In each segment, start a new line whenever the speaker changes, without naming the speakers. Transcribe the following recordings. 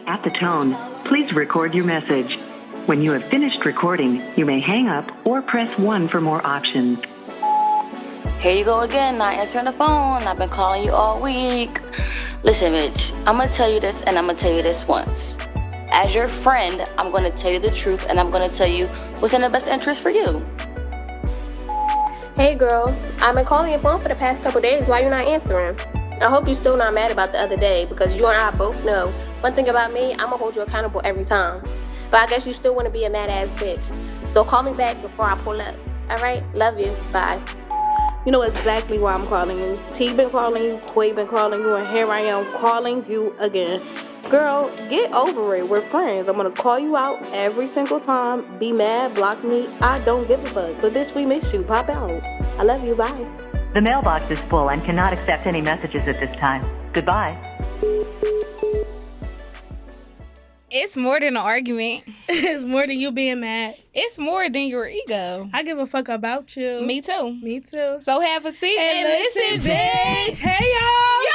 At the tone, please record your message. When you have finished recording, you may hang up or press 1 for more options.
Here you go again, not answering the phone. I've been calling you all week. Listen, bitch, I'm gonna tell you this and I'm gonna tell you this once. As your friend, I'm gonna tell you the truth and I'm gonna tell you what's in the best interest for you.
Hey girl, I've been calling your phone for the past couple days. Why you not answering? I hope you're still not mad about the other day, because you and I both know one thing about me, I'm gonna hold you accountable every time. But I guess you still wanna be a mad ass bitch. So call me back before I pull up. Alright? Love you. Bye.
You know exactly why I'm calling you. T been calling you, Quay been calling you, and here I am calling you again. Girl, get over it. We're friends. I'm gonna call you out every single time. Be mad, block me. I don't give a fuck. But bitch, we miss you. Pop out. I love you. Bye.
The mailbox is full and cannot accept any messages at this time. Goodbye.
It's more than an argument.
It's more than you being mad.
It's more than your ego.
I give a fuck about you.
Me too.
Me too.
So have a seat
and
listen, bitch.
Hey, y'all.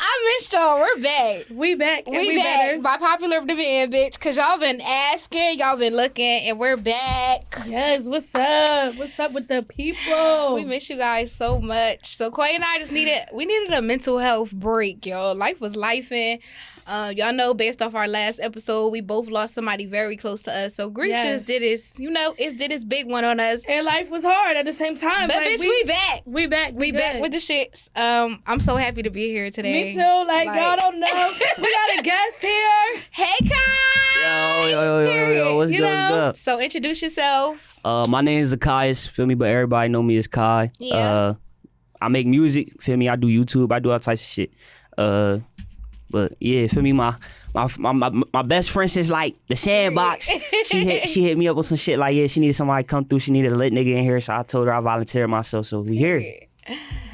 I missed y'all. We're back.
We back. And
we back. Better. By popular demand, bitch. Because y'all been asking, y'all been looking, and we're back.
Yes, what's up? What's up with the people?
We miss you guys so much. So Quay and I needed a mental health break, y'all. Life was lifing. Y'all know, based off our last episode, we both lost somebody very close to us. So grief just did its big one on us.
And life was hard at the same time.
But bitch, we back.
We back.
We back with the shits. I'm so happy to be here today.
Me too. Like y'all don't know. We got a guest here.
Hey, Kai.
Yo, what's good?
So introduce yourself.
My name is Zacchaeus, feel me? But everybody know me as Kai.
Yeah.
I make music, feel me? I do YouTube. I do all types of shit. But yeah, feel me? My best friend since like the sandbox. she hit me up with some shit like, yeah, she needed somebody to come through. She needed a lit nigga in here, so I told her I volunteered myself. So we here.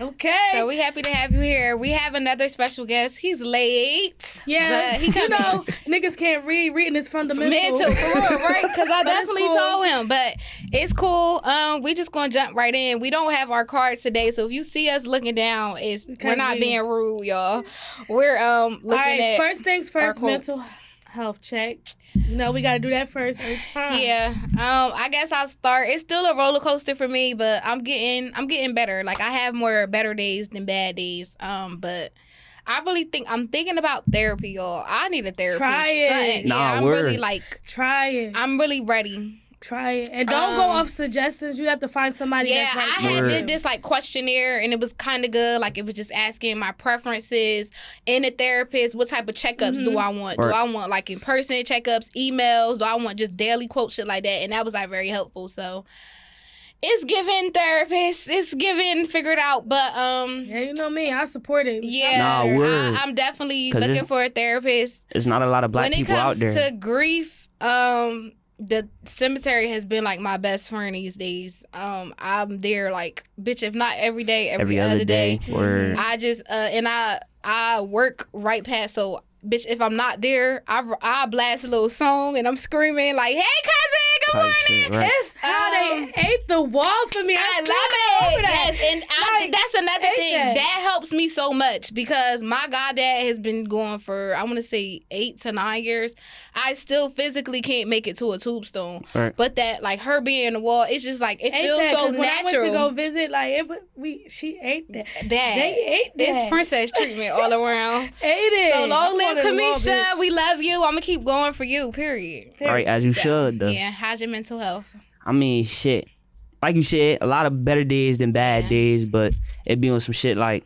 Okay.
So we happy to have you here. We have another special guest. He's late.
Yeah.
But he
niggas can't read. Reading is fundamental.
Mental, for real, right? Because I definitely told him. But it's cool. We just gonna jump right in. We don't have our cards today, so if you see us looking down, we're not being rude, y'all. We're looking at
first things first, mental health check. You know, we got to do that first every time.
Yeah. I guess I'll start. It's still a roller coaster for me, but I'm getting better. Like, I have more better days than bad days. But I really I'm thinking about therapy, y'all. I need a therapist.
Try it.
I'm really
try it.
I'm really ready.
Try it. And don't go off suggestions. You have to find somebody that's right.
Yeah, I did this questionnaire, and it was kind of good. Like, it was just asking my preferences in a therapist. What type of checkups do I want? Right. Do I want like in-person checkups, emails? Do I want just daily quote shit like that? And that was like very helpful. So it's giving therapist. It's giving figured out. But
yeah, you know me. I support it.
Yeah, I'm definitely looking for a therapist.
There's not a lot of black people out there.
When it comes to grief, the cemetery has been like my best friend these days. I'm there like, bitch, if not every day, every other day.
Word.
I just and I work right past, so bitch, if I'm not there, I blast a little song and I'm screaming like, hey cousin, good morning.
Shit, right.
It's how they ate the wall for me.
I love it. Yes, and that's another thing that helps me so much, because my goddad has been going for, I want to say 8 to 9 years. I still physically can't make it to a tombstone,
right.
But that, like, her being in the wall, it's just like, it feels so natural.
When I went to go visit, like, she ate that. They ate that.
It's princess treatment all around.
Ate it.
So long live Kamisha. We love you. I'm gonna keep going for you. Period.
Right, as you should though.
Yeah. How's your mental health?
I mean, shit. Like you said, a lot of better days than bad days, but it be on some shit like,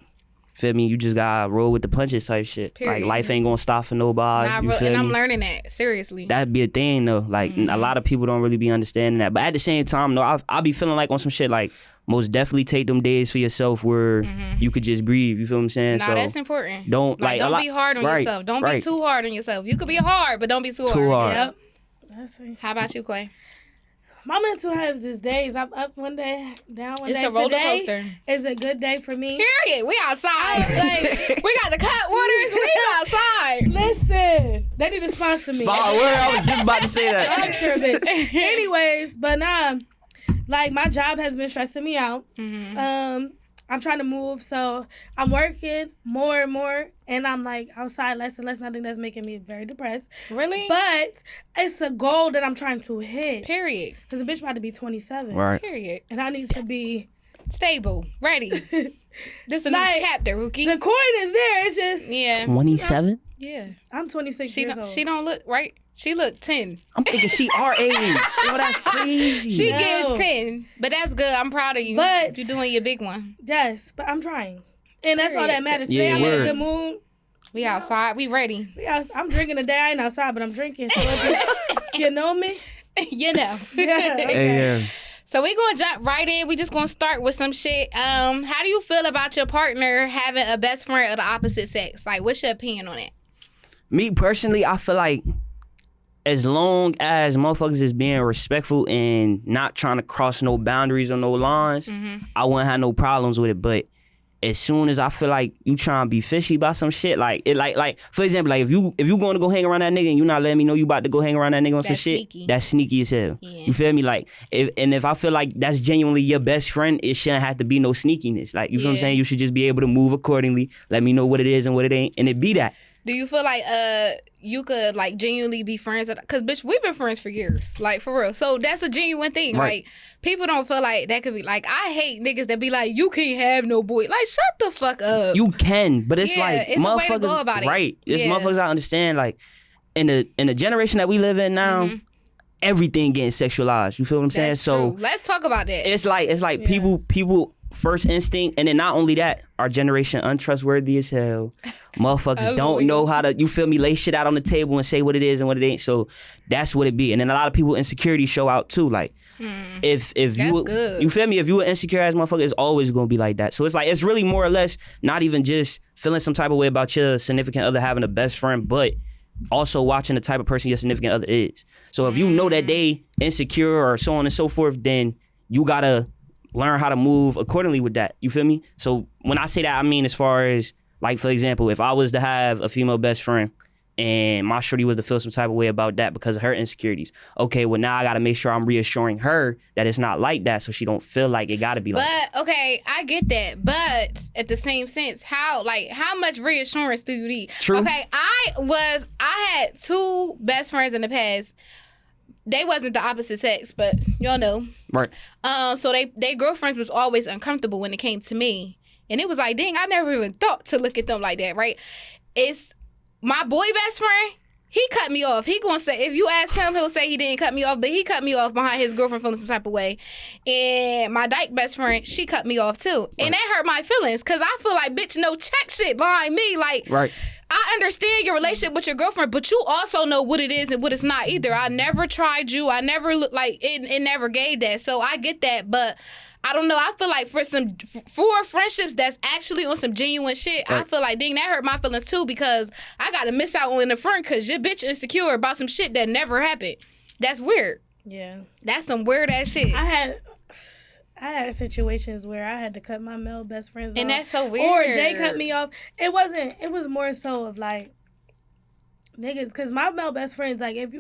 feel me? You just gotta roll with the punches type shit.
Period.
Like, life ain't gonna stop for nobody.
And I'm learning that, seriously.
That'd be a thing though. Like, a lot of people don't really be understanding that. But at the same time, though, I be feeling like on some shit like, most definitely take them days for yourself where you could just breathe. You feel what I'm saying?
No, that's important.
Don't
be hard on yourself. Don't be too hard on yourself. You could be hard, but don't be too hard.
Yep.
How about you, Quay?
My mental health is days. I'm up one day, down one day.
It's a roller coaster.
It's a good day for me.
Period. We outside. We got the cut waters. We outside.
Listen, they need to sponsor me.
I was just about to say that.
I'm sure, bitch. Anyways, but like, my job has been stressing me out. I'm trying to move, so I'm working more and more, and I'm like outside less and less, and I think that's making me very depressed.
Really?
But it's a goal that I'm trying to hit.
Period.
Because a bitch about to be 27.
Right.
Period.
And I need to be
stable, ready. This is a new chapter, Rookie.
The coin is there. It's just
27.
Yeah.
I'm 26 years old.
She don't look right. She look 10.
I'm thinking she our age. Yo, that's crazy.
She getting 10, but that's good. I'm proud of you.
But
you're doing your big one.
Yes, but I'm trying, and that's all that matters. Today I'm in a good mood.
We outside. We ready.
I'm drinking today. I ain't outside, but I'm drinking. So you know me.
You know.
Yeah.
Okay.
So we gonna jump right in. We just gonna start with some shit. How do you feel about your partner having a best friend of the opposite sex? Like, what's your opinion on it?
Me personally, I feel like as long as motherfuckers is being respectful and not trying to cross no boundaries or no lines, I wouldn't have no problems with it. But as soon as I feel like you trying to be fishy about some shit, like for example, like if you going to go hang around that nigga and you not letting me know you about to go hang around that nigga on some shit, that's sneaky as hell. Yeah. You feel me? Like if I feel like that's genuinely your best friend, it shouldn't have to be no sneakiness. Like, you feel what I'm saying? You should just be able to move accordingly. Let me know what it is and what it ain't, and it be that.
Do you feel like you could like genuinely be friends? Because bitch, we've been friends for years, like for real. So that's a genuine thing.
Right.
Like, people don't feel like that could be like. I hate niggas that be like, you can't have no boy. Like, shut the fuck up.
You can, but it's like
it's
motherfuckers.
a way to go about it.
Right. It's motherfuckers. I understand. Like in the generation that we live in now, everything getting sexualized. You feel what I'm saying?
That's
So
true. Let's talk about that.
It's like people first instinct, and then not only that, our generation untrustworthy as hell. Motherfuckers don't know how to, you feel me, lay shit out on the table and say what it is and what it ain't. So that's what it be. And then a lot of people insecurity show out too. Like if you feel me, if you an insecure ass motherfucker, it's always gonna be like that. So it's like, it's really more or less not even just feeling some type of way about your significant other having a best friend, but also watching the type of person your significant other is. So if you know that they insecure or so on and so forth, then you gotta learn how to move accordingly with that. You feel me? So when I say that, I mean as far as, like, for example, if I was to have a female best friend and my shorty was to feel some type of way about that because of her insecurities, okay, well now I gotta make sure I'm reassuring her that it's not like that, so she don't feel like it gotta be like that.
But okay, I get that. But at the same sense, how much reassurance do you need?
True.
Okay, I had two best friends in the past. They wasn't the opposite sex, but y'all know.
Right.
So they girlfriends was always uncomfortable when it came to me. And it was like, dang, I never even thought to look at them like that, right? It's my boy best friend, he cut me off. He gonna say, if you ask him, he'll say he didn't cut me off, but he cut me off behind his girlfriend feeling some type of way. And my dyke best friend, she cut me off too. Right. And that hurt my feelings, because I feel like, bitch, no check shit behind me. Like,
right.
I understand your relationship with your girlfriend, but you also know what it is and what it's not either. I never tried you. I never it never gave that. So I get that, but I don't know. I feel like for friendships that's actually on some genuine shit, right. I feel like, dang, that hurt my feelings too, because I got to miss out on a friend because your bitch insecure about some shit that never happened. That's weird. Yeah. That's some weird ass shit.
I had situations where I had to cut my male best friends off.
And that's so weird.
Or they cut me off. It was more so of like, niggas, because my male best friends, like, if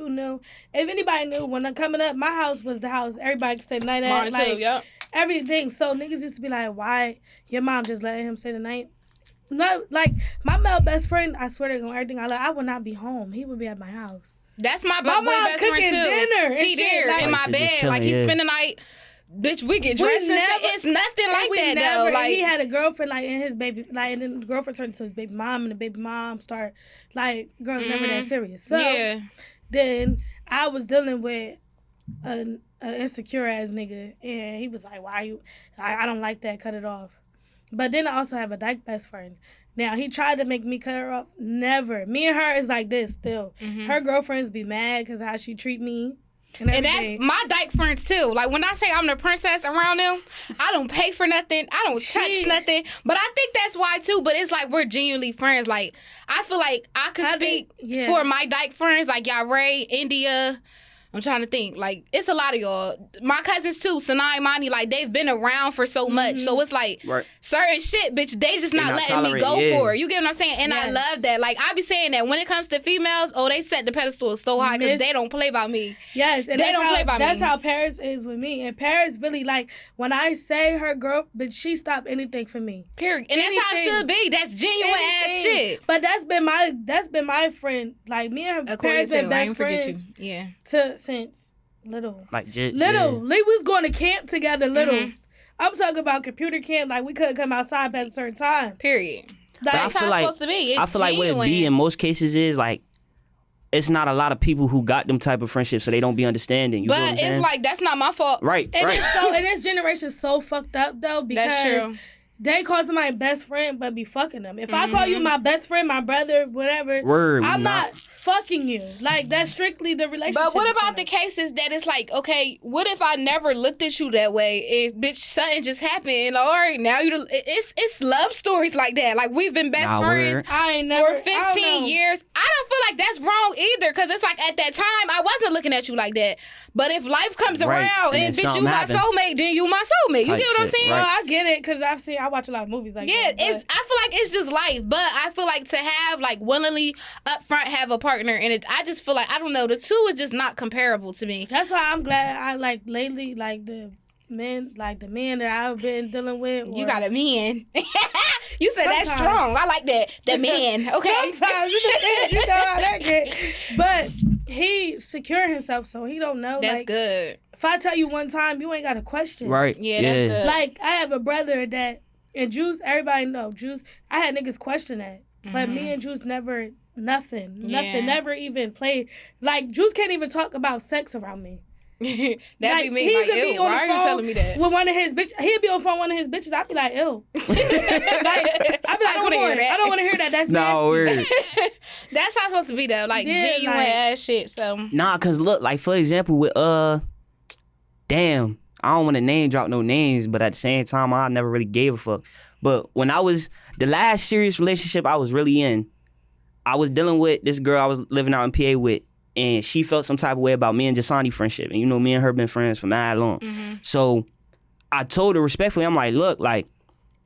anybody knew, when I'm coming up, my house was the house everybody could stay the night at.
Mine too, yep.
Everything. So niggas used to be like, why your mom just letting him stay the night? No, like, my male best friend, I swear to God, everything I would not be home. He would be at my house.
That's my boy best friend too.
Dinner
he there like, in my bed. Like, he spend the night. Bitch, we get dressed and it's nothing like that though. Like,
he had a girlfriend, like, and his baby, like, and then the girlfriend turned into his baby mom, and the baby mom started, like, girls never that serious. So then I was dealing with an insecure ass nigga, and he was like, "Why you? I don't like that. Cut it off." But then I also have a dyke best friend. Now, he tried to make me cut her off. Never. Me and her is like this still. Her girlfriends be mad because how she treat me. And
that's my dyke friends too. Like, when I say I'm the princess around them, I don't pay for nothing. I don't touch nothing. But I think that's why too. But it's like we're genuinely friends. Like, I feel like I could speak for my dyke friends, like Yare, India, I'm trying to think. Like, it's a lot of y'all. My cousins too, Sanai, Mani, like, they've been around for so much. So it's like, certain shit, bitch, they just not letting me go for it. You get what I'm saying? And I love that. Like, I be saying that when it comes to females, they set the pedestal so high because they don't play about me.
Yes, and
they don't play about me.
That's how Paris is with me. And Paris really, like, when I say her girl, but she stopped anything for me.
Period. And that's how it should be. That's genuine ass shit.
But that's been my friend. Like, me and her Paris been best friends.
Yeah.
Since little.
Like,
little. We was going to camp together, little. I'm talking about computer camp. Like, we couldn't come outside past a certain time.
Period.
Like,
that's how it's supposed to be.
I feel like what it be in most cases is, like, it's not a lot of people who got them type of friendships, so they don't be understanding. You
but it's like, that's not my fault.
Right,
and this generation is so fucked up, though, because
that's true.
They call somebody best friend, but be fucking them. If I call you my best friend, my brother, whatever, I'm not fucking you. Like, that's strictly the relationship.
But what about the cases that it's like, okay, what if I never looked at you that way? If, bitch, something just happened. All right, now it's love stories like that. Like, we've been best friends for 15 years. I don't feel like that's wrong either, because it's like, at that time, I wasn't looking at you like that. But if life comes around and bitch, you my soulmate, then you my soulmate. You get what I'm saying?
Well, I get it, because I watch a lot of movies like that.
Yeah, I feel like it's just life. But I feel like to have, like, willingly up front have a partner, and I just feel like, I don't know, the two is just not comparable to me.
That's why I'm glad I, like, lately, like, the men that I've been dealing with.
You got a man. You said that's strong. I like that. The man. Okay.
Sometimes, you know how that get. But he secure himself, so he don't know.
That's
like,
good.
If I tell you one time, you ain't got a question.
Right.
Yeah, that's good.
Like, I have a brother that, and Juice, everybody know, Juice, I had niggas question that. But me and Juice never, nothing, never even played. Like, Juice can't even talk about sex around me.
That'd
like,
be me. Like, ew, why are you telling me that?
With one of his bitches, he'd be on the phone with one of his bitches. I'd be like, ew. I'd be like, I don't want to hear that. I don't want to hear that. That's nasty.
That's how it's supposed to be, though. Like, genuine ass shit. So
nah, cause look, like, for example, with damn, I don't want to name drop no names, but at the same time, I never really gave a fuck. But when I was the last serious relationship I was really in, I was dealing with this girl I was living out in PA with. And she felt some type of way about me and Jasani friendship. And, you know, me and her been friends for mad long. So I told her respectfully, I'm like, look, like,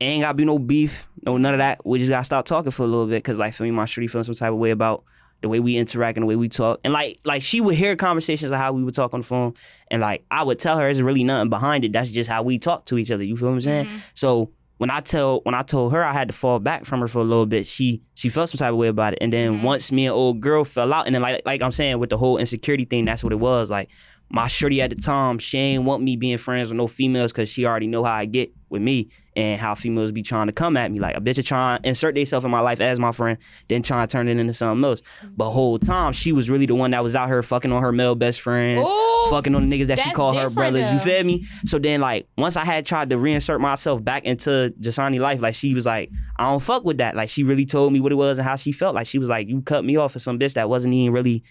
ain't got to be no beef, none of that. We just got to stop talking for a little bit. Because, like, for me, my shorty feeling some type of way about the way we interact and the way we talk. And, like she would hear conversations of how we would talk on the phone. And, like, I would tell her there's really nothing behind it. That's just how we talk to each other. You feel what I'm saying? So when I told her I had to fall back from her for a little bit, she felt some type of way about it. And then once me and old girl fell out, and then like I'm saying, with the whole insecurity thing, that's what it was. Like, my shorty at the time, she ain't want me being friends with no females because she already know how I get with me and how females be trying to come at me. Like, a bitch is trying to insert themselves in my life as my friend, then trying to turn it into something else. But whole time, she was really the one that was out here fucking on her male best friends, fucking on the niggas that she called her brothers. You feel me? So then, like, once I had tried to reinsert myself back into Jasani life, like, she was like, I don't fuck with that. Like, she really told me what it was and how she felt. Like, she was like, you cut me off for some bitch that wasn't even really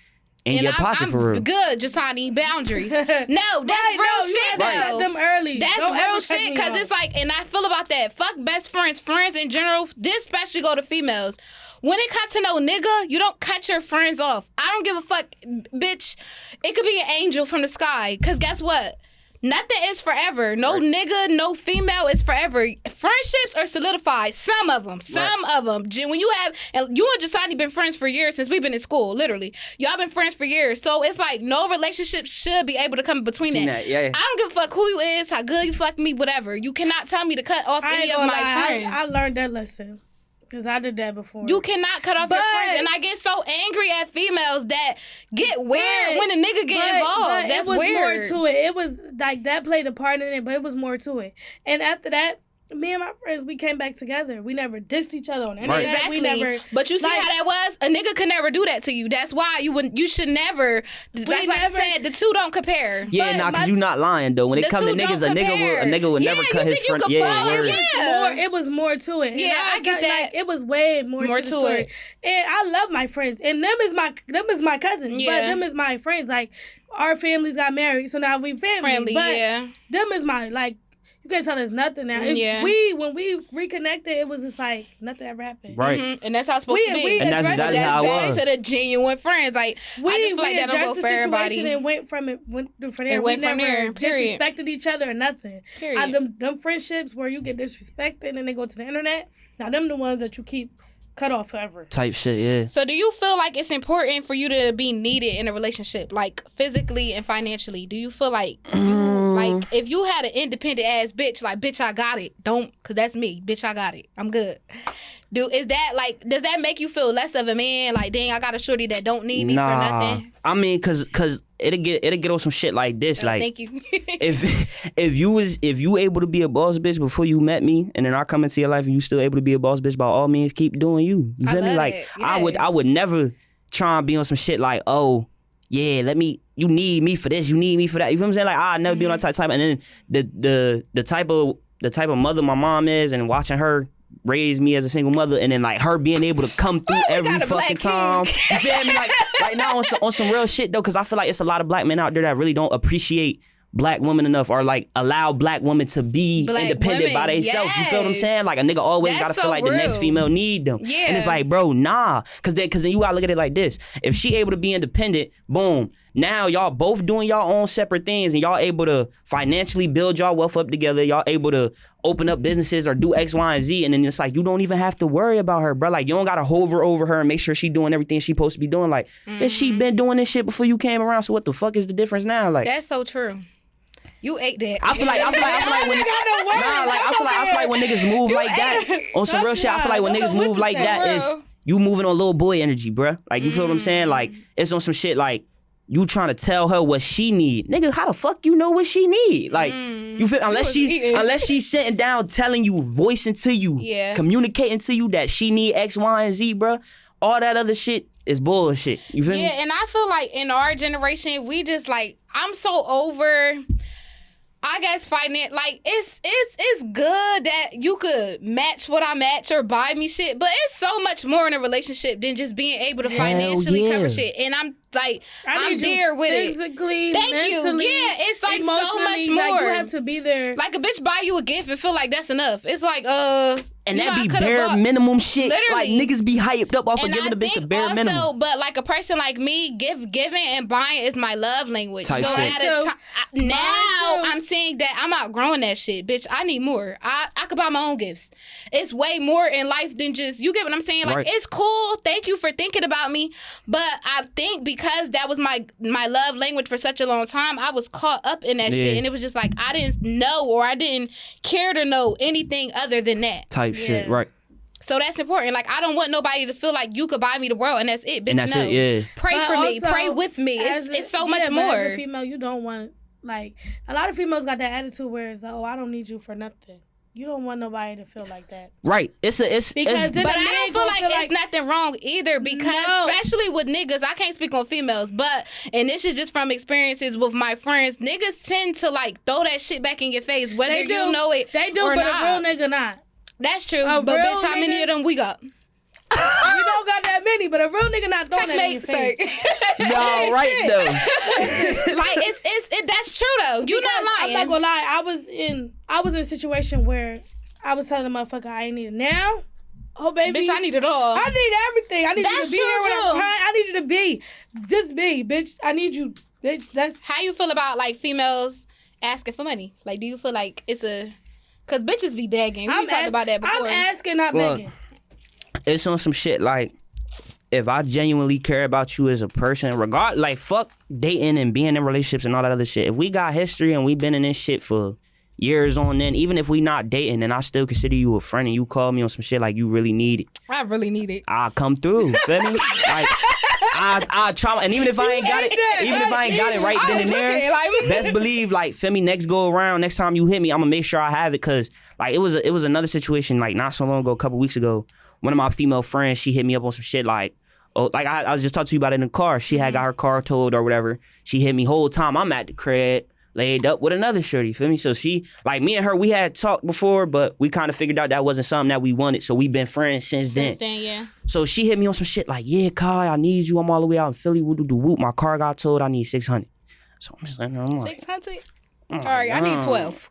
in your pocket for real.
Good, Jasani, boundaries. No, that's real shit, though.
Set them early.
That's real shit, because it's like, and I feel about that. Fuck best friends, friends in general. This especially go to females. When it comes to no nigga, you don't cut your friends off. I don't give a fuck, bitch. It could be an angel from the sky, because guess what? Nothing is forever. No nigga, no female is forever. Friendships are solidified. Some of them. When you have, and you and Jasani been friends for years since we've been in school, literally. Y'all been friends for years. So it's like, no relationship should be able to come between that. I don't give a fuck who you is, how good you fuck me, whatever. You cannot tell me to cut off any of my friends.
I learned that lesson. Because I did that before.
You cannot cut off your friends. And I get so angry at females that get weird when a nigga get involved. That's weird.
It was more to it. It was like, that played a part in it, but it was more to it. And after that, me and my friends, we came back together. We never dissed each other on anything.
Exactly.
We never,
but you see how that was? A nigga could never do that to you. That's why you should never. Like I said, the two don't compare.
Yeah, because you not lying though. When it comes to niggas, a nigga would never cut his friend.
It was more to it.
Yeah, I get that.
Like, it was way more to the story.
It.
And I love my friends, and them is my cousins. Yeah. But them is my friends. Like, our families got married, so now we family. But them is my, like, You can't tell us nothing now. When we reconnected, it was just like nothing ever happened.
Right.
And that's how it's supposed to be.
And that's exactly how it was.
To the genuine friends. Like, I just feel like that don't go for everybody.
And went from there.
We never
disrespected each other or nothing.
Period.
Them friendships where you get disrespected and they go to the internet, now them the ones that you keep cut off forever.
Type shit, yeah.
So do you feel like it's important for you to be needed in a relationship, like physically and financially? Do you feel like like if you had an independent ass bitch, like bitch I got it, cause that's me, bitch I got it, I'm good. Does that make you feel less of a man? Like, dang, I got a shorty that don't need me for nothing.
I mean, cause it'll get on some shit like this. Like,
thank you.
if you able to be a boss bitch before you met me, and then I come into your life and you still able to be a boss bitch, by all means, keep doing you. You feel me? Like, yes. I would never try and be on some shit like, oh, yeah, you need me for this, you need me for that. You feel what I'm saying? Like, I'll never be on that type. And then the type of mother my mom is, and watching her raised me as a single mother, and then like her being able to come through every fucking time. You feel me? Like now on some real shit though, because I feel like it's a lot of black men out there that really don't appreciate black women enough, or like allow black women to be independent by themselves. Yes. You feel what I'm saying? Like a nigga always gotta feel like the next female need them.
Yeah.
And it's like, bro, nah. Cause then you gotta look at it like this. If she able to be independent, boom. Now y'all both doing y'all own separate things, and y'all able to financially build y'all wealth up together. Y'all able to open up businesses or do X, Y, and Z. And then it's like, you don't even have to worry about her, bro. Like, you don't gotta hover over her and make sure she doing everything she supposed to be doing. Like, she been doing this shit before you came around. So what the fuck is the difference now? Like,
that's so true. You ate that.
I feel like when niggas move like that on some real shit. I feel like when niggas move like that is you moving on little boy energy, bruh. Like, you feel what I'm saying? Like, it's on some shit like you trying to tell her what she need. Nigga, how the fuck you know what she need? Like, you feel, unless she's sitting down telling you, voicing to you, communicating to you that she need X, Y, and Z, bruh. All that other shit is bullshit. You feel me?
Yeah, and I feel like in our generation, we just like, I'm so over, I guess, like, it's good that you could match what I match or buy me shit, but it's so much more in a relationship than just being able to financially cover shit. And I'm like, I'm there with
physically,
it. Thank you. Yeah, it's like so much more.
Like, you have to be there.
Like, a bitch buy you a gift and feel like that's enough. It's like,
and that be bare minimum shit.
Literally.
Like, niggas be hyped up off of giving the bitch the bare minimum.
But like a person like me, giving and buying is my love language.
Type
so
shit.
at a time, now I'm seeing that I'm outgrowing that shit. Bitch, I need more. I could buy my own gifts. It's way more in life than just, you get what I'm saying? Like, it's cool. Thank you for thinking about me. But I think because that was my love language for such a long time, I was caught up in that shit. And it was just like, I didn't know, or I didn't care to know anything other than that.
Type shit, right.
So that's important. Like, I don't want nobody to feel like you could buy me the world and that's it, bitch.
And that's it, yeah.
Pray for me. Pray with me. It's so much more.
As a female, you don't want, like, a lot of females got that attitude where it's like, oh, I don't need you for nothing. You don't want nobody to feel like that.
Right. But I
don't feel like it's nothing wrong either, because especially with niggas, I can't speak on females, and this is just from experiences with my friends, niggas tend to like throw that shit back in your face, whether you know it
they do,
or
but
not.
a real nigga not.
That's true. But bitch, how many of them we got?
We don't got that many, but a real nigga not throwing that in your face.
Y'all right though.
Like, that's true though. You not lying.
I'm not gonna lie. I was in a situation where I was telling the motherfucker I ain't need it now. Oh baby,
bitch, I need it all.
I need everything. I need you to be here when I'm crying. I need you to be just be, bitch. I need you, bitch. That's
how you feel about like females asking for money. Like, do you feel like it's a? Cause bitches be begging. We talked about that before.
I'm asking, not begging.
It's on some shit like, if I genuinely care about you as a person, like, fuck dating and being in relationships and all that other shit. If we got history and we been in this shit for years on end, even if we not dating, and I still consider you a friend, and you call me on some shit like you really need it.
I really need it.
I'll come through. Feel me? Like, I try, and even if I ain't got it right then and there, best believe, like, feel me, next time you hit me, I'm gonna make sure I have it. Cause like, it was another situation like not so long ago, a couple weeks ago. One of my female friends, she hit me up on some shit like, oh, like I was just talking to you about it in the car. She had got her car towed or whatever. She hit me whole time. I'm at the crib, laid up with another shorty, feel me? So she, like, me and her, we had talked before, but we kind of figured out that wasn't something that we wanted. So we been friends since then.
Yeah.
So she hit me on some shit like, yeah, Kai, I need you. I'm all the way out in Philly. Whoop. My car got towed. I need $600. So I'm just like, no, I'm like,
600? All right, I need 12.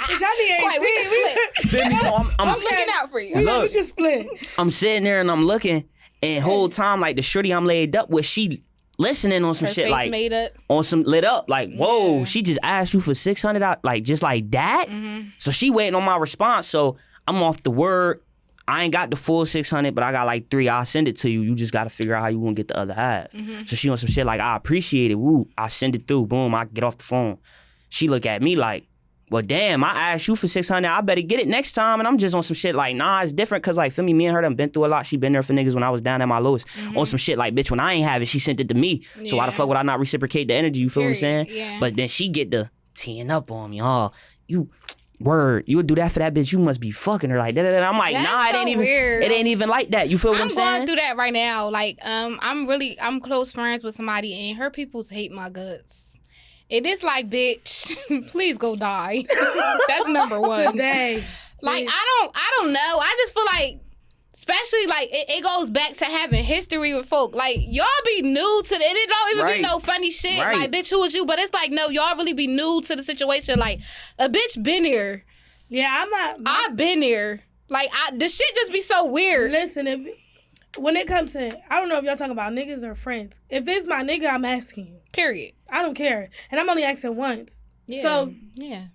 Quite, we can split.
Feel me? So I'm
looking out for you.
Look,
We can split.
I'm sitting there and I'm looking, and whole time like the shorty I'm laid up with, she listening on some
Her
shit
face
like
made up.
on some lit up like whoa,
Yeah.
she just asked you for $600 like just like that. So she waiting on my response. So I'm off the word. I ain't got the full 600, but I got like 3. I'll send it to you. You just got to figure out how you gonna get the other half. So she on some shit like, I appreciate it. Woo. I send it through. Boom. I get off the phone. She look at me like, well, damn, I asked you for 600. I better get it next time. And I'm just on some shit like, nah, it's different. Cause like, feel me and her done been through a lot. She been there for niggas when I was down at my lowest. On some shit like, bitch, when I ain't have it, she sent it to me. So why the fuck would I not reciprocate the energy? You feel what I'm saying?
Yeah.
But then she get the teeing up on me. Oh, you would do that for that bitch. You must be fucking her like that. I'm like,
That's
nah, it
so
ain't even.
weird.
It ain't even like that. You feel what I'm saying?
I'm going through that right now. Like, I'm close friends with somebody, and her peoples hate my guts. And it's like, bitch, please go die. That's number one.
Today.
Like, I don't know. I just feel like, especially like it goes back to having history with folk. Like, y'all be new to it don't even
Right.
be no funny shit.
Right.
Like, bitch, who is you? But it's like, no, y'all really be new to the situation. Like, a bitch been here.
Yeah, I'm not.
I've been here. Like, the shit just be so weird.
Listen, when it comes to, I don't know if y'all talking about niggas or friends. If it's my nigga, I'm asking you.
Period.
I don't care. And I'm only asking once.
Yeah.
So,
yeah.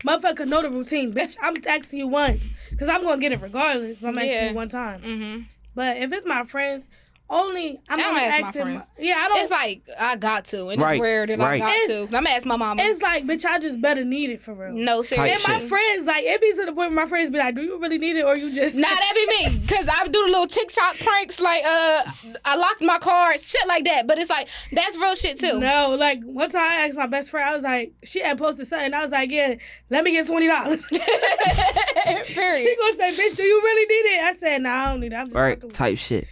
motherfucker know the routine. Bitch, I'm asking you once. Because I'm going to get it regardless, but I'm asking you one time.
Mm-hmm.
But if it's my friends, I'm
I don't
only
ask my
asking.
friends.
I don't.
It's like, I got to. And
Right,
it's rare that I
right.
got to. I'm going to ask my mama.
It's like, bitch, I just better need it for real.
No, seriously.
And my
shit.
friends, like, it be to the point where my friends be like, do you really need it or you just...
Nah, that be me. Because I do the little TikTok pranks, like, I locked my cards, shit like that. But it's like, that's real shit, too.
No, like, one time I asked my best friend, I was like, she had posted something, I was like, yeah, let me get $20.
Period.
She gonna say, bitch, do you really need it? I said, nah, I don't need it. I'm just
Right,
fucking with
type shit.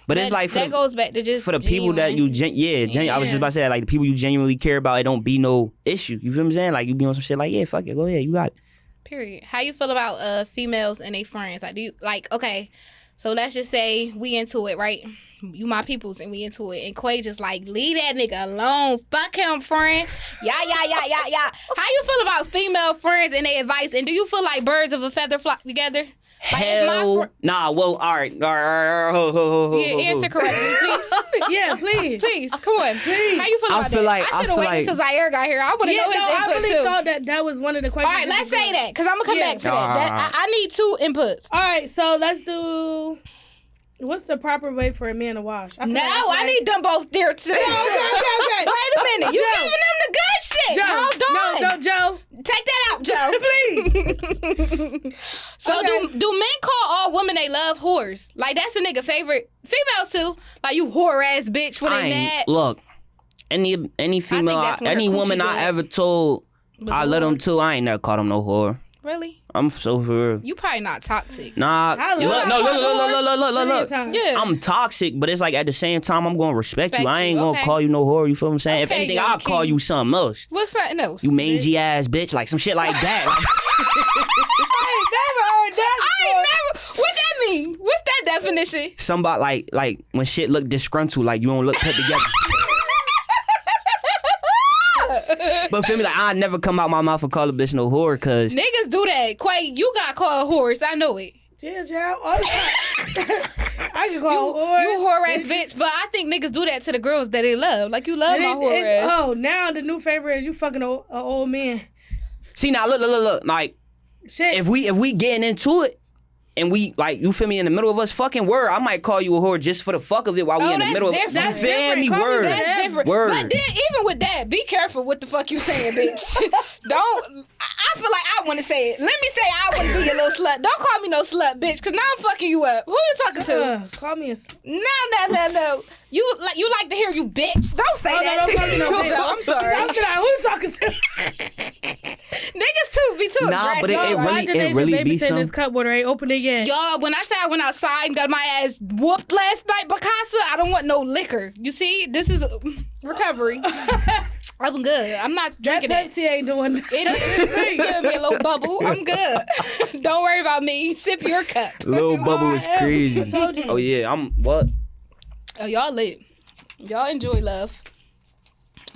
But it's like
that goes back to just
for the people that you I was just about to say, like, the people you genuinely care about, it don't be no issue. You feel what I'm saying? Like, you be on some shit like, yeah, fuck it, go ahead, you got it.
Period. How you feel about females and they friends? Like, do you like? Okay, so let's just say we into it, right? You my peoples and we into it, and Quay just like, leave that nigga alone. Fuck him, friend. Yeah. How you feel about female friends and their advice? And do you feel like birds of a feather flock together? Like,
Hell, nah. Well, all right.
Answer correctly, please.
Yeah, please.
Please, come on.
Please.
How you feel about that? I should have waited until Zaire got here. I would have known his input
I really
too.
thought that was one of the questions.
All right, let's say that, because I'm going to come back to that. I need 2 inputs.
All right, so let's do... What's the proper way for a man to wash?
No, I need them both there too.
Okay.
Wait a minute. You
Joe.
giving them the good shit.
Joe,
Hold on.
No, Joe.
Take that out, Joe.
Please.
So
Okay.
do men call all women they love whores? Like, that's a nigga favorite. Females too. Like, you whore ass bitch when they mad.
Look, any female,
that's when her
any woman
coochie
I
good.
ever told I
a
let
whore.
them too, I ain't never called them no whore.
Really?
I'm so for real.
You probably not toxic.
Nah,
I
look,
love
look.
Yeah.
I'm toxic, but it's like at the same time, I'm gonna respect you. I ain't gonna
okay.
call you no whore. You feel what I'm saying? If
Okay,
anything,
young
I'll call
king.
you something else.
What's something else?
You mangy ass bitch, like some shit like that.
What that mean? What's that definition?
Somebody like when shit look disgruntled, like you don't look put together. But feel me, like I never come out my mouth and call a bitch no whore, cause
Niggas do that. Quay, you got called whores. I know it.
Yeah, all the time. I can call whores.
You whore ass bitch. But I think niggas do that to the girls that they love. Like, you love my whore ass.
Oh, now the new favorite is you fucking an old man.
see now look, like
Shit.
if we getting into it. And we, like, you feel me, in the middle of us fucking word, I might call you a whore just for the fuck of it while we in the
that's
middle of
different.
you
That's
feel
different.
me,
Call me
word.
That's different.
Word.
But then, even with that, be careful what the fuck you saying, bitch. Don't. I feel like I want to say it. Let me say I want to be a little slut. Don't call me no slut, bitch, because now I'm fucking you up. Who you talking to?
Call me a...
No. You like to hear you, bitch. Don't say that.
Don't call me no bitch.
Joe, I'm sorry.
I'm like, who you talking to?
Niggas too be too
Nah, but
aggressive.
it really be
some...
some.
this cup water ain't opened it yet.
Y'all, when I said I went outside and got my ass whooped last night, Bacasa, I don't want no liquor. You see, this is recovery. I'm good. I'm not
That
drinking it.
Pepsi ain't doing
It's giving me a little bubble. I'm good. Don't worry about me. Sip your cup.
Little bubble is crazy.
I told you.
Oh yeah, I'm what?
Oh, y'all lit. Y'all enjoy love.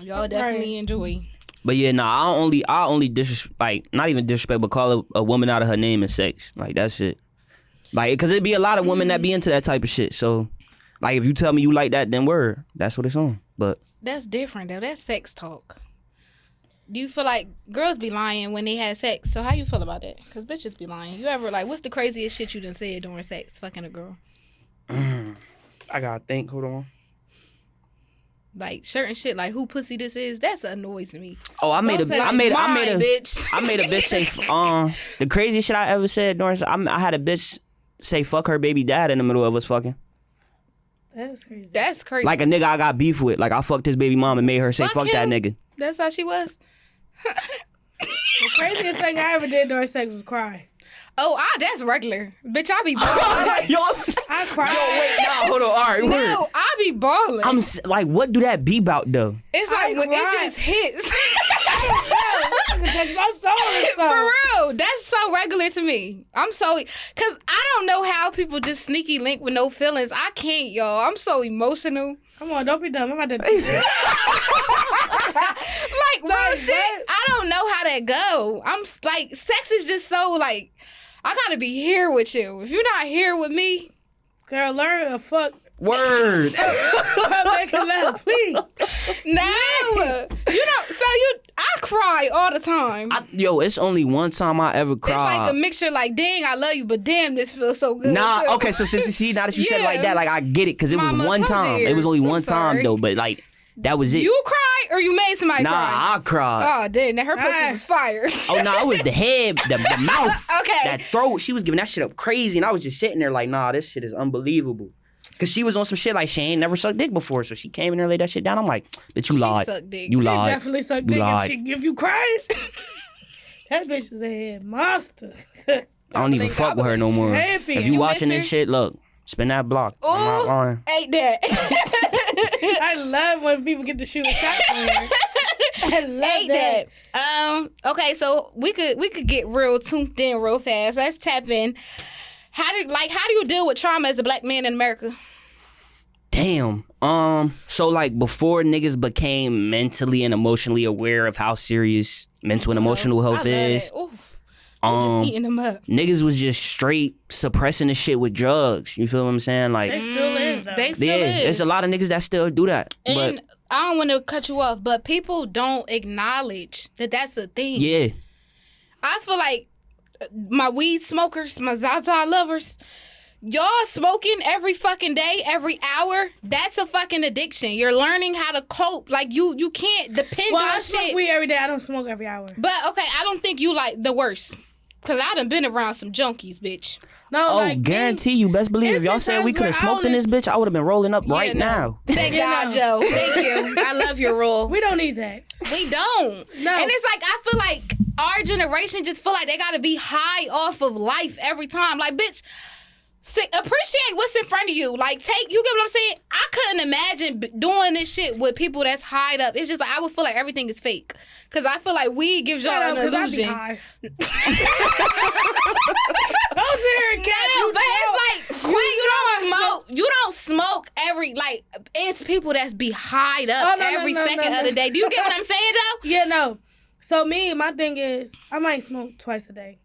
Y'all definitely enjoy.
But yeah, nah, I only disrespect, like, not even disrespect, but call a woman out of her name and sex. Like, that's it. Like, because it'd be a lot of women that be into that type of shit. So, like, if you tell me you like that, then word. That's what it's on. But
that's different, though. That's sex talk. Do you feel like girls be lying when they had sex? So how you feel about that? Because bitches be lying. You ever, like, what's the craziest shit you done said during sex, fucking a girl?
I gotta think. Hold on.
Like certain shit, like who pussy this is, that's annoys me.
Oh, I made a
bitch.
I made a bitch say the craziest shit I ever said during. I had a bitch say fuck her baby dad in the middle of us fucking.
That's crazy.
That's crazy.
Like a nigga I got beef with. Like I fucked his baby mom and made her say fuck that nigga.
That's how she was.
The craziest thing I ever did during sex was cry.
Oh, that's regular. Bitch, I be balling.
I cry.
Yo, wait, nah, hold on. All right, word.
No, I be balling.
I'm like, what do that be about though?
It's like when it just hits.
I can touch my soul.
For real. That's so regular to me. I'm so, because I don't know how people just sneaky link with no feelings. I can't, y'all. I'm so emotional.
Come on, don't be dumb. I'm about to teach you.
Like, real shit, I don't know how that go. I'm like, sex is just so like, I gotta be here with you. If you're not here with me,
girl, learn a fuck.
Word.
Make a laugh, please.
No, I cry all the time.
Yo, it's only one time I ever cried.
It's like a mixture, like, dang, I love you, but damn, this feels so good.
Nah, okay, so see, now that you said it like that, like I get it, because it was one time. It was only one time though, but like that was it.
You cried or you made somebody cry?
Nah, I cried.
Oh, damn, that her pussy was fire.
Oh no, it was the head, the mouth,
okay,
that throat. She was giving that shit up crazy, and I was just sitting there like, nah, this shit is unbelievable. Cause she was on some shit like she ain't never sucked dick before, so she came in there and laid that shit down. I'm like, bitch, you lied. You lied.
She definitely sucked dick if you cried. That bitch is a head monster.
I don't even fuck with her no more. If you watching this shit, look, spin that block.
Oh, ain't that?
I love when people get to shoot a shot for her. I love that.
Okay, so we could get real tuned in real fast. Let's tap in. How do you deal with trauma as a black man in America?
Damn. So like before niggas became mentally and emotionally aware of how serious mental and emotional health is.
Just eating them up.
Niggas was just straight suppressing the shit with drugs. You feel what I'm saying? Like
they still is though.
They still is.
There's a lot of niggas that still do that.
And
but
I don't want to cut you off, but people don't acknowledge that that's a thing.
Yeah.
I feel like my weed smokers, my Zaza lovers, y'all smoking every fucking day, every hour, that's a fucking addiction. You're learning how to cope. Like, you can't depend on shit.
I smoke weed every day. I don't smoke every hour.
But, okay, I don't think you like the worst. Because I done been around some junkies, bitch.
No,
guarantee you, best believe if y'all said we could have smoked in this bitch, I would have been rolling up right now.
Thank God, Joe. Thank you. I love your rule.
We don't need that.
We don't.
No.
And it's like, I feel like our generation just feel like they got to be high off of life every time. Like, bitch, appreciate what's in front of you. Like, you get what I'm saying? I couldn't imagine doing this shit with people that's high up. It's just like, I would feel like everything is fake. Because I feel like weed gives y'all an illusion.
Don't sit here and
but it's like, Quinn, you don't smoke every, like, it's people that's be high up every second of the day. Do you get what I'm saying, though?
Yeah, no. So my thing is, I might smoke twice a day.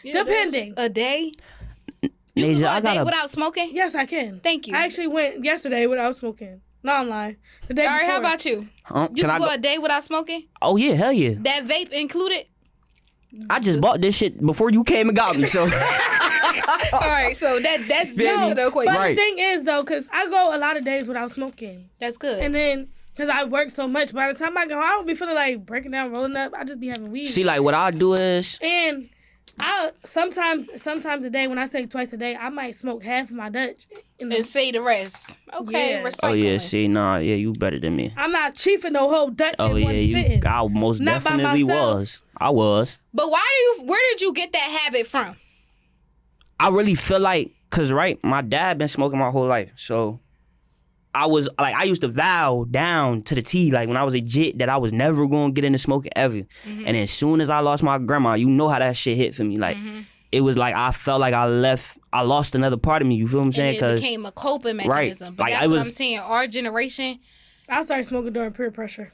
Yeah, depending.
A day? You can go a day without smoking?
Yes, I can.
Thank you.
I actually went yesterday without smoking. No, I'm lying. The day before.
How about you? You can go a day without smoking?
Oh, yeah, hell yeah.
That vape included?
I just bought this shit before you came and got me, so.
All right, so that's good to the equation.
But the thing is, though, because I go a lot of days without smoking.
That's good.
And then, because I work so much, by the time I go, I don't be feeling like breaking down, rolling up. I just be having weed.
See, like, what I do is.
And I sometimes a day, when I say twice a day, I might smoke half of my Dutch.
And say the rest. Okay,
yeah.
Recycling.
Oh, yeah, see, nah, yeah, you better than me.
I'm not chiefing no whole Dutch
in one sitting. I most not definitely was. I was.
But where did you get that habit from?
I really feel like, cause my dad been smoking my whole life. So I was like, I used to vow down to the T, like when I was a jit, that I was never gonna get into smoking ever. Mm-hmm. And as soon as I lost my grandma, you know how that shit hit for me. Like it was like I felt like I lost another part of me. You feel what I'm saying?
And it became a coping mechanism. But like, that's what I'm saying. Our generation,
I started smoking during peer pressure.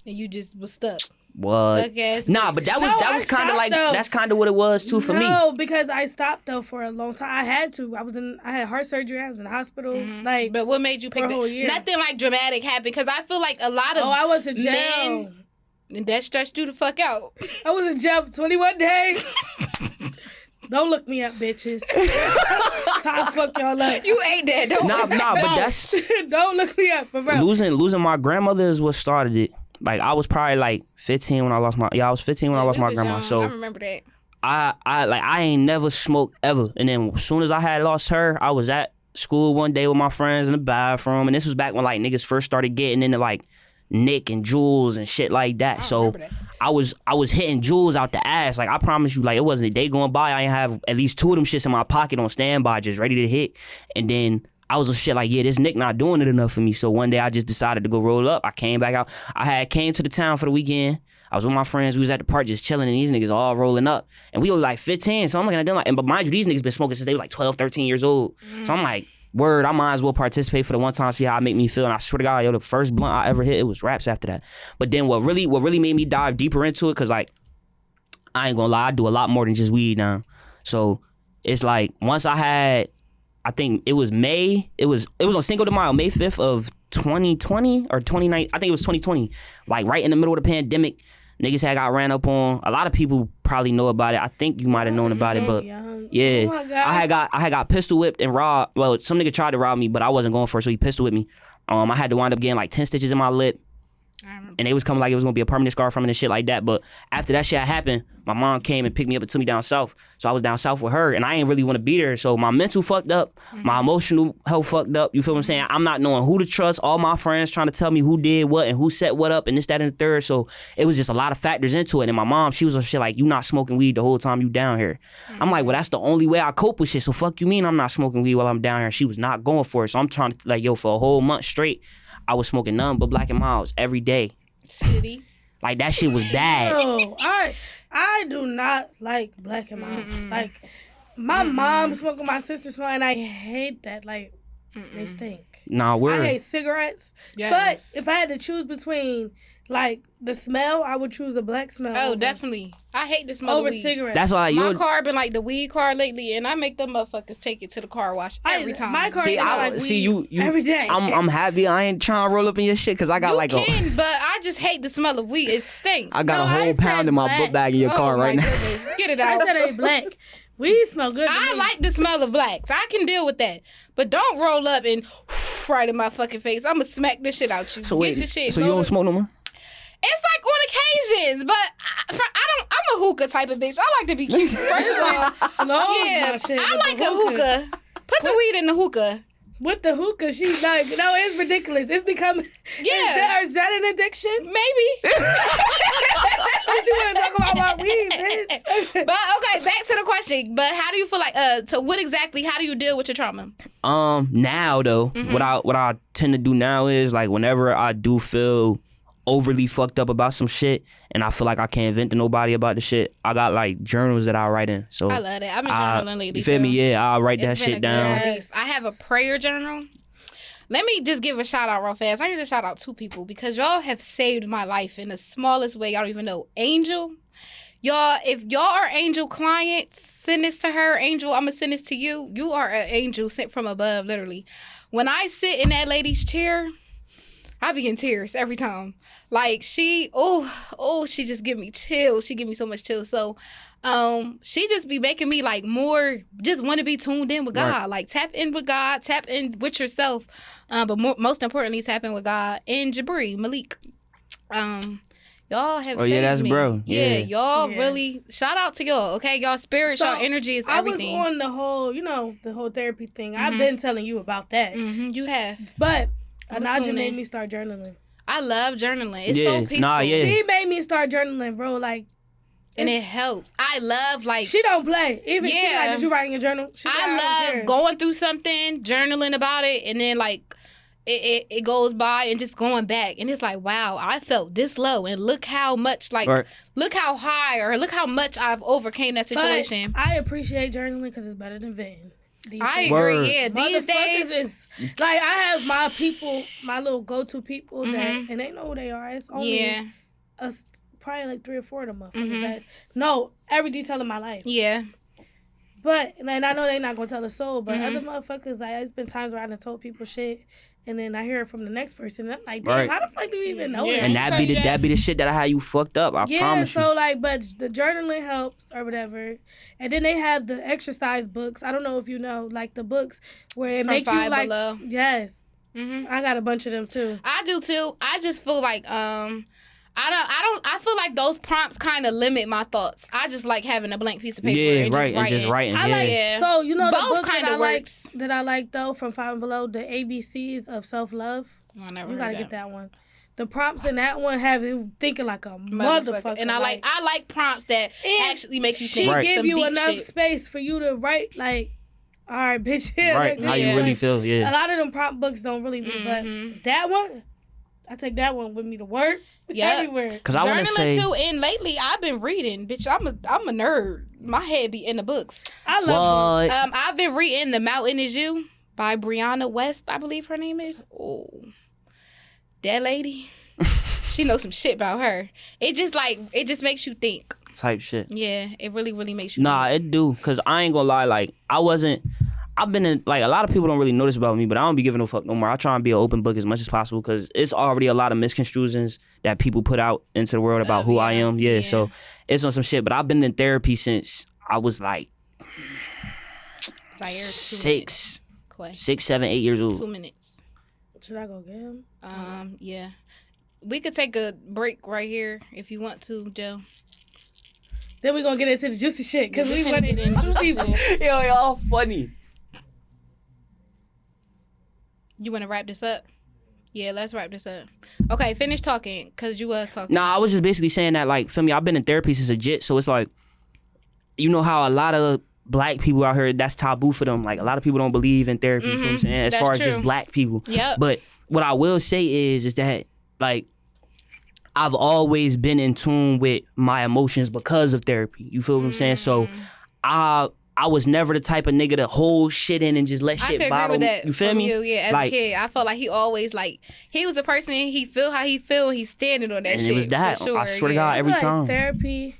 And you just was stuck.
What?
Stuck ass.
Nah, but that was kind of like that's kind of what it was too for me.
No, because I stopped though for a long time. I had to. I had heart surgery. I was in the hospital. Like,
but what made you pick that? Nothing like dramatic happened because I feel like a lot of
I went to jail.
Men, and that stressed you the fuck out.
I was in jail for 21 days. Don't look me up, bitches. Time to fuck y'all up.
You ain't that.
Nah, but that's
don't look me up. For real.
Losing my grandmother is what started it. Like I was probably like 15 when I lost my I was 15 when I lost my grandma.
Young.
So
I remember that.
I ain't never smoked ever. And then as soon as I had lost her, I was at school one day with my friends in the bathroom, and this was back when like niggas first started getting into like Nick and Jules and shit like that. So I was hitting Jules out the ass. Like I promise you, like it wasn't a day going by I ain't have at least 2 of them shits in my pocket on standby, just ready to hit. And then I was shit like, yeah, this Nick not doing it enough for me. So one day I just decided to go roll up. I came back out. I came to the town for the weekend. I was with my friends. We was at the park just chilling, and these niggas all rolling up. And we were like 15. So I'm looking at them like, but mind you, these niggas been smoking since they was like 12, 13 years old. So I'm like, word, I might as well participate for the one time, see how it make me feel. And I swear to God, yo, the first blunt I ever hit, it was raps after that. But then what really made me dive deeper into it, cause like, I ain't gonna lie, I do a lot more than just weed now. So it's like, once I had, I think it was May, it was on Cinco de Mayo, May 5th of 2020 or 2019, I think it was 2020. Like right in the middle of the pandemic, niggas had got ran up on. A lot of people probably know about it. I think you might have known about it, but yeah.
Oh
I had got pistol whipped and robbed. Well, some nigga tried to rob me, but I wasn't going for it, so he pistol whipped me. I had to wind up getting like 10 stitches in my lip. And they was coming like it was gonna be a permanent scar from it and shit like that. But after that shit happened, my mom came and picked me up and took me down south. So I was down south with her, and I ain't really want to be there. So my mental fucked up, my emotional health fucked up. You feel what I'm saying? I'm not knowing who to trust. All my friends trying to tell me who did what and who set what up and this, that, and the third. So it was just a lot of factors into it. And my mom, she was on shit like, you not smoking weed the whole time you down here. I'm like, well, that's the only way I cope with shit. So fuck you mean I'm not smoking weed while I'm down here? She was not going for it. So I'm trying to like, yo, for a whole month straight, I was smoking nothing but Black and Milds every day.
Shitty.
Like that shit was bad.
No, I do not like Black and Milds. Like my mom smoked, my sister smoked, and I hate that. Like they stink.
Nah,
I hate cigarettes. Yes. But if I had to choose between like the smell, I would choose a black smell.
Oh, definitely. I hate the smell
over
of weed.
Cigarettes.
That's why
my car been like the weed car lately, and I make them motherfuckers take it to the car wash every time.
My car like weed
you
every day.
I'm happy I ain't trying to roll up in your shit because I got
but I just hate the smell of weed. It stinks.
I got a whole pound in my book bag in your car right now.
Get it out.
I said it ain't black. Weed smell good.
I like the smell of blacks. I can deal with that. But don't roll up and right in my fucking face. I'm going to smack this shit out you.
So
Get the shit.
So you don't smoke no more?
It's like on occasions, but I'm a hookah type of bitch. I like to be cute. First of all, I like a hookah. Put the weed in the hookah.
With the hookah, she's like, no, it's ridiculous. It's becoming, is that an addiction?
Maybe.
She want to talk about my weed, bitch.
But okay, back to the question. But how do you feel like, how do you deal with your trauma?
Now though, what I tend to do now is like whenever I do feel overly fucked up about some shit and I feel like I can't vent to nobody about the shit, I got like journals that I write in. So
I love that. I've been journaling lately.
You feel me? Yeah, I'll write that shit down.
Yes. I have a prayer journal. Let me just give a shout out real fast. I need to shout out 2 people because y'all have saved my life in the smallest way. Y'all don't even know. Angel. Y'all, if y'all are Angel clients, send this to her. Angel, I'm going to send this to you. You are an angel sent from above, literally. When I sit in that lady's chair, I be in tears every time. Like she just give me chills. She give me so much chills. So, she just be making me like more, just want to be tuned in with God. Right. Like tap in with God, tap in with yourself. But most importantly, tap in with God and Jabri, Malik. Y'all have saved
that's
me.
Bro.
Yeah, y'all really, shout out to y'all, okay? Y'all spirit, y'all energy is everything.
I was on the whole therapy thing. I've been telling you about that.
You have.
But Anaja made me start journaling.
I love journaling. It's so peaceful.
She made me start journaling, bro. Like,
and it helps. I love
she don't play. Even she like, did you write in your journal?
I love going through something, journaling about it, and then like it goes by and just going back, and it's like, wow, I felt this low, and look how much look how high or look how much I've overcame that situation.
But I appreciate journaling because it's better than venting.
I agree. Yeah, these days
is like I have my people, my little go-to people that, and they know who they are. It's only probably like 3 or 4 of them motherfuckers that know every detail of my life.
Yeah.
But, and I know they're not going to tell a soul, but other motherfuckers, like, it's been times where I done told people shit, and then I hear it from the next person, and I'm like, damn, how the fuck do you even know that?
And that be the shit that I had you fucked up, I promise you.
Yeah, so, like, but the journaling helps or whatever. And then they have the exercise books. I don't know if you know, like, the books where it make you, like, below. Yes. I got a bunch of them, too.
I do, too. I just feel like, I feel like those prompts kind of limit my thoughts. I just like having a blank piece of paper and just writing.
So, you know,
both
the book
kind of works.
that I like, though, from Five and Below, the ABCs of Self-Love.
I never
You got to get that one. The prompts in that one have you thinking like a motherfucker.
And I like prompts that actually make you think.
She give you enough space for you to write, like, all right, bitch.
Right, how you really feel,
A lot of them prompt books don't really be, but that one, I take that one with me to work. Everywhere.
Because I want to say
too, and lately I've been reading. Bitch, I'm a nerd. My head be in the books.
I love
it. I've been reading The Mountain Is You by Brianna West, I believe her name is. Oh, that lady. She knows some shit about her. It just makes you think.
Type shit.
Yeah, it really, really makes you
think. It do. Because I ain't gonna lie, like, I've been in, like, a lot of people don't really notice about me, but I don't be giving no fuck no more. I try and be an open book as much as possible because it's already a lot of misconstrusions that people put out into the world about who I am. Yeah, so it's on some shit. But I've been in therapy since I was like 6, 7, 8 years old.
2 minutes.
Should I go get him?
Yeah. We could take a break right here if you want to, Joe.
Then we're going to get into the juicy shit because we want to get into people.
Yo, y'all funny.
You want to wrap this up? Yeah, let's wrap this up. Okay, finish talking because you was talking.
Nah, I was just basically saying that, like, feel me, I've been in therapy since a jit, so it's like, you know how a lot of black people out here, that's taboo for them. Like, a lot of people don't believe in therapy, you know what I'm saying? As far as just black people.
Yep.
But what I will say is that, like, I've always been in tune with my emotions because of therapy. You feel what I'm saying? So I was never the type of nigga to hold shit in and just let shit bottle me. You feel me?
Yeah, as a kid, I felt like he always, like, he was a person, he feel how he feel, he's standing on that
and
shit.
And it was that.
Sure,
I swear to God, every time.
Therapy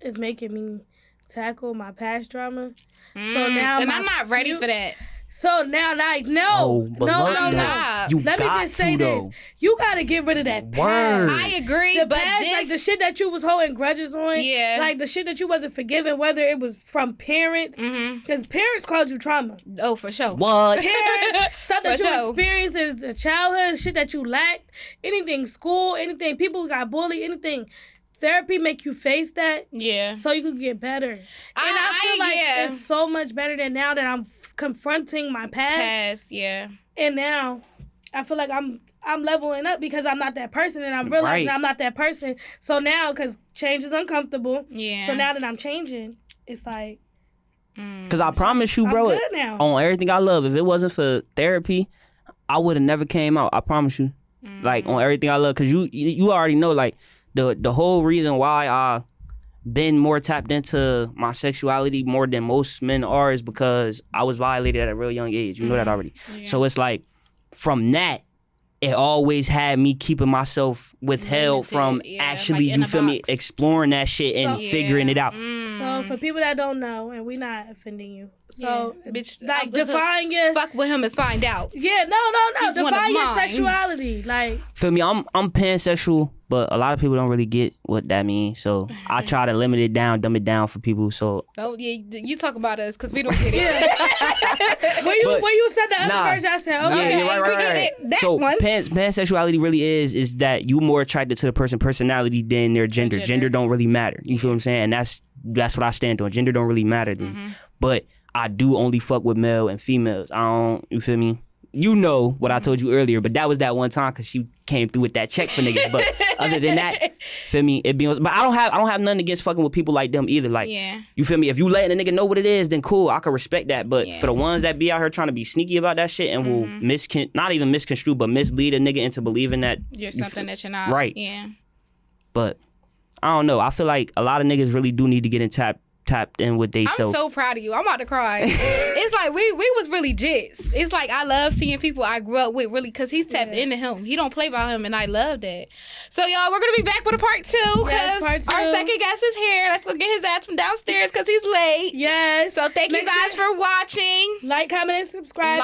is making me tackle my past drama. So now
and I'm not ready for that.
So now, like, no. Let me just say this. You got to get rid of that past.
I agree, but
past, like, the shit that you was holding grudges on. Yeah. Like, the shit that you wasn't forgiving, whether it was from parents. Because parents caused you trauma.
Oh, for sure.
What?
Parents, stuff that you experienced as a childhood, shit that you lacked, anything, school, anything, people who got bullied, anything. Therapy make you face that. Yeah. So you can get better. And I feel like it's so much better than now that I'm confronting my past. And now I feel like I'm leveling up because I'm not that person and I'm realizing I'm not that person. So now, because change is uncomfortable. Yeah. So now that I'm changing, it's like.
Because I promise you, bro, on everything I love, if it wasn't for therapy, I would have never came out. I promise you. Like, on everything I love. Because you already know, like, the whole reason why I been more tapped into my sexuality more than most men are is because I was violated at a real young age. You know that already. Yeah. So it's like, from that, it always had me keeping myself withheld from actually, like, you feel me, exploring that shit and figuring it out.
So for people that don't know, and we not offending you, so bitch, like, define your
fuck with him and find out.
Yeah, no. Define your sexuality, like.
Feel me? I'm pansexual, but a lot of people don't really get what that means. So I try to limit it down, dumb it down for people. So.
Oh yeah, you talk about us because we don't get it.
when you said the other version, I said, okay,
yeah, right.
That
so
one.
Pansexuality really is that you more attracted to the person's personality than their gender. Gender don't really matter. You feel what I'm saying? And that's what I stand on. Gender don't really matter to me. But I do only fuck with male and females. I don't, you feel me? You know what I told you earlier, but that was that one time because she came through with that check for niggas. But other than that, feel me, it be. But I don't have nothing against fucking with people like them either. Like, you feel me? If you letting a nigga know what it is, then cool, I can respect that. But for the ones that be out here trying to be sneaky about that shit and will not even misconstrue, but mislead a nigga into believing that
you're something that you're not.
Right.
Yeah.
But I don't know. I feel like a lot of niggas really do need to get tapped tapped in with they
I'm
self.
so proud of you. I'm about to cry. It's like we was really jits. It's like I love seeing people I grew up with really because he's tapped into him. He don't play about him, and I love that. So y'all, we're gonna be back with a part 2 because our second guest is here. Let's go get his ass from downstairs because he's late.
Yes.
So thank you guys for watching.
Like, comment, and subscribe.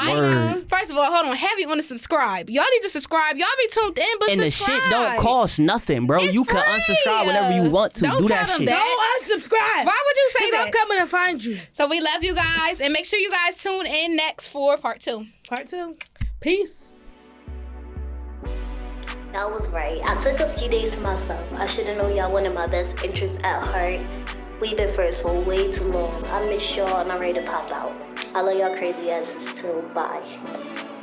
First of all, hold on. Heavy on the subscribe. Y'all need to subscribe. Y'all be tuned in, but
and
subscribe.
the shit don't cost nothing, bro.
It's
you can
free.
unsubscribe whenever you want to.
Don't
do
tell
that
them
shit.
that.
Don't unsubscribe.
Why would you say that?
I'm coming to find you.
So we love you guys, and make sure you guys tune in next for part 2.
Part 2. Peace.
Y'all was right. I took a few days to myself. I should have known y'all wanted my best interests at heart. We've been friends for way too long. I miss y'all and I'm ready to pop out. I love y'all crazy asses too. Bye.